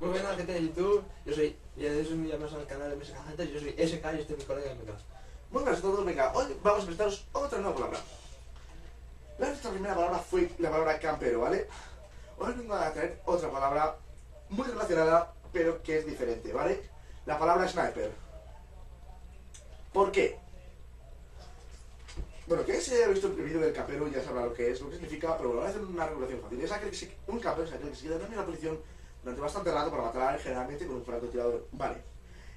Muy buenas, gente de YouTube. Yo soy, y es un día más al canal de MSK Gente. Yo soy SK y este es mi colega MK. Muy buenas a todos, venga, hoy vamos a presentaros otra nueva palabra. Nuestra primera palabra fue la palabra campero, ¿vale? Hoy vengo a traer otra palabra muy relacionada, pero que es diferente, ¿vale? La palabra sniper. ¿Por qué? Bueno, que se haya visto el vídeo del campero ya sabrá lo que significa, pero bueno, voy a hacer una regulación fácil. Es aquel que un campero es aquel que se queda en la misma posición durante bastante rato para matar generalmente con un francotirador. Vale.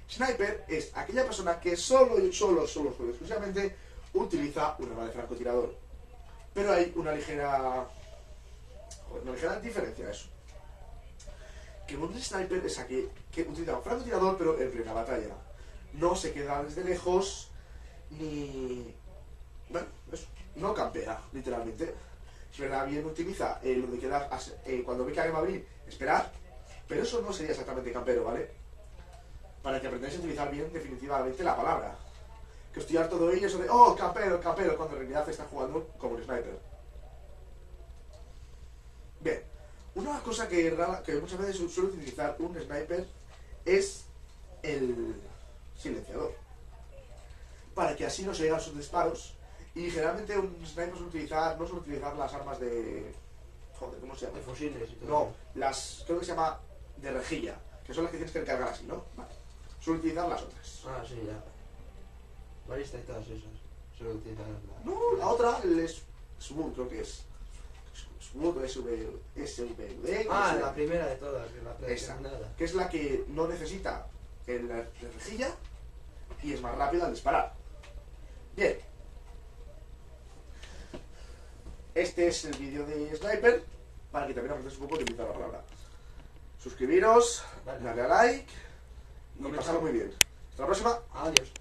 Sniper es aquella persona que solo exclusivamente utiliza un arma de francotirador. Pero hay una ligera diferencia a eso. Que un sniper es aquel que utiliza un francotirador pero en plena batalla. No se queda desde lejos ni... Bueno, eso, no campea, literalmente. Es verdad, bien utiliza lo de quedar cuando ve que alguien va a abrir, esperar. Pero eso no sería exactamente campero, ¿vale? Para que aprendáis a utilizar bien definitivamente la palabra. Que os tirar todo ello, eso de, oh, campero, campero, cuando en realidad está jugando como un sniper. Bien, una cosa que muchas veces suele utilizar un sniper es el silenciador. Para que así no se oigan sus disparos. Y generalmente un sniper no suele utilizar las armas de... Joder, ¿cómo se llama? De fusiles y todo. No, creo que se llama de rejilla, que son las que tienes que recargar así, ¿no? Vale. Suele utilizar las otras. Ah, sí, ya. Balista y todas esas. Suele utilizar la... No, la otra, el SWOT, creo que es. SWOT o SVD. Ah, la primera de todas, la Esa, predeterminada. que es la que no necesita la rejilla y es más rápida al disparar. Bien. Este es el vídeo de Sniper, para que también aprendáis un poco de utilizar la palabra. Suscribiros, darle a like y pasarlo muy bien. Hasta la próxima. Adiós.